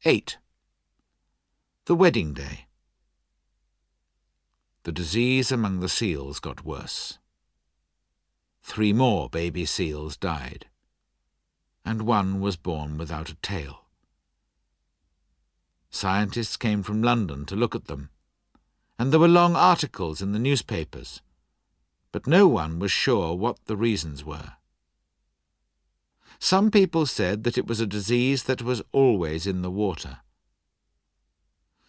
8. The wedding day. The disease among the seals got worse. 3 more baby seals died, and 1 was born without a tail. Scientists came from London to look at them, and there were long articles in the newspapers, but no one was sure what the reasons were. Some people said that it was a disease that was always in the water.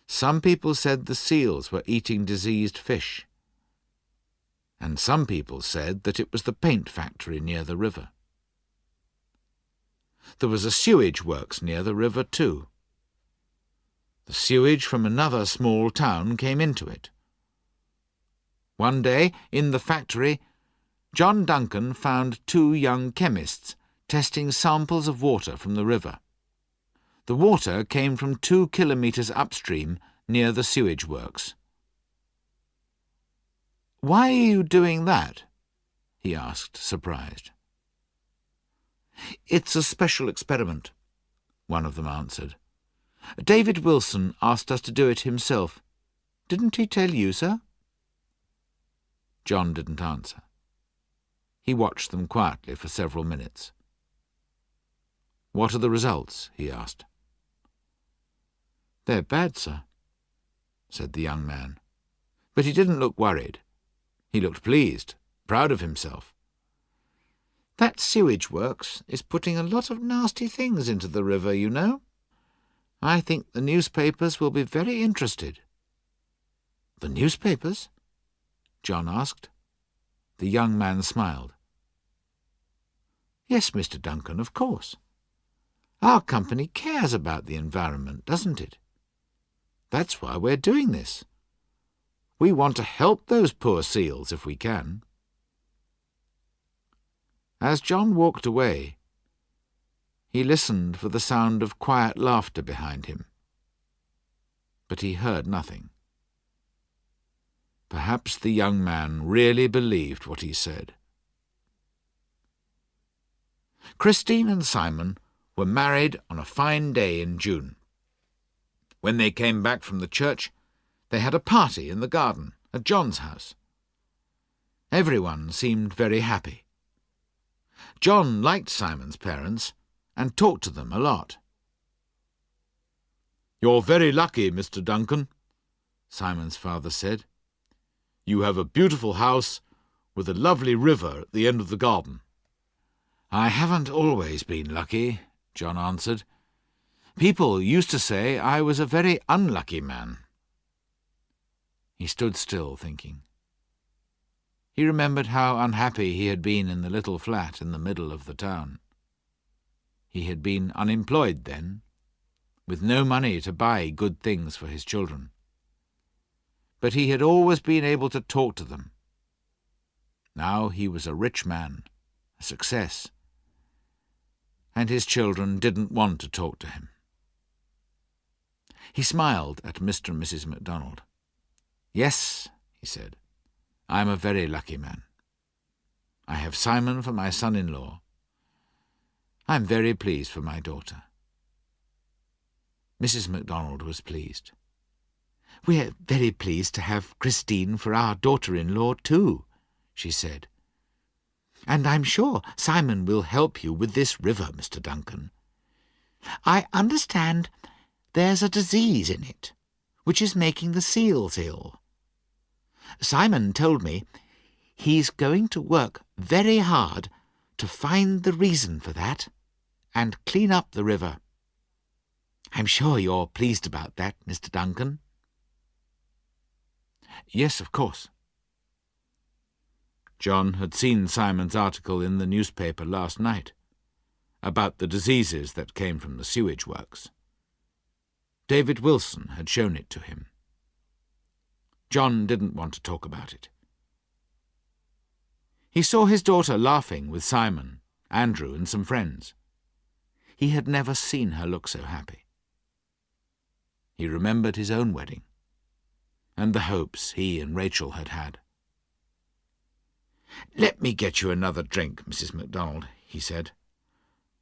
Some people said the seals were eating diseased fish, and some people said that it was the paint factory near the river. There was a sewage works near the river too. The sewage from another small town came into it. One day, in the factory, John Duncan found 2 young chemists testing samples of water from the river. The water came from 2 kilometres upstream near the sewage works. "Why are you doing that?" he asked, surprised. "It's a special experiment," one of them answered. "David Wilson asked us to do it himself. Didn't he tell you, sir?" John didn't answer. He watched them quietly for several minutes. "What are the results?" he asked. "They're bad, sir," said the young man. But he didn't look worried. He looked pleased, proud of himself. "That sewage works is putting a lot of nasty things into the river, you know. I think the newspapers will be very interested." "The newspapers?" John asked. The young man smiled. "Yes, Mr. Duncan, of course. Our company cares about the environment, doesn't it? That's why we're doing this. We want to help those poor seals if we can." As John walked away, he listened for the sound of quiet laughter behind him. But he heard nothing. Perhaps the young man really believed what he said. Christine and Simon were married on a fine day in June. When they came back from the church, they had a party in the garden at John's house. Everyone seemed very happy. John liked Simon's parents and talked to them a lot. "You're very lucky, Mr. Duncan," Simon's father said. "You have a beautiful house with a lovely river at the end of the garden." "I haven't always been lucky," John answered. "People used to say I was a very unlucky man." He stood still, thinking. He remembered how unhappy he had been in the little flat in the middle of the town. He had been unemployed then, with no money to buy good things for his children. But he had always been able to talk to them. Now he was a rich man, a success, and his children didn't want to talk to him. He smiled at Mr. and Mrs. MacDonald. "Yes," he said, "I'm a very lucky man. I have Simon for my son-in-law. I'm very pleased for my daughter." Mrs. MacDonald was pleased. "We're very pleased to have Christine for our daughter-in-law too," she said. "And I'm sure Simon will help you with this river, Mr. Duncan. I understand there's a disease in it, which is making the seals ill. Simon told me he's going to work very hard to find the reason for that and clean up the river. I'm sure you're pleased about that, Mr. Duncan." "Yes, of course." John had seen Simon's article in the newspaper last night about the diseases that came from the sewage works. David Wilson had shown it to him. John didn't want to talk about it. He saw his daughter laughing with Simon, Andrew, and some friends. He had never seen her look so happy. He remembered his own wedding and the hopes he and Rachel had had. "Let me get you another drink, Mrs. MacDonald," he said.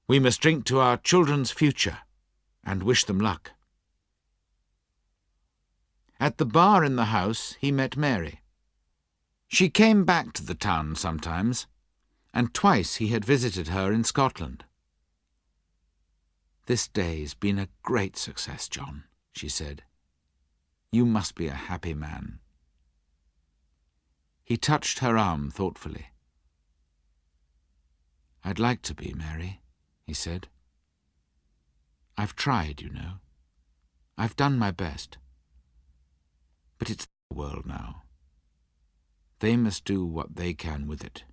"We must drink to our children's future and wish them luck." At the bar in the house he met Mary. She came back to the town sometimes, and twice he had visited her in Scotland. "This day's been a great success, John," she said. "You must be a happy man." He touched her arm thoughtfully. "I'd like to be, Mary," he said. "I've tried, you know. I've done my best. But it's their world now. They must do what they can with it."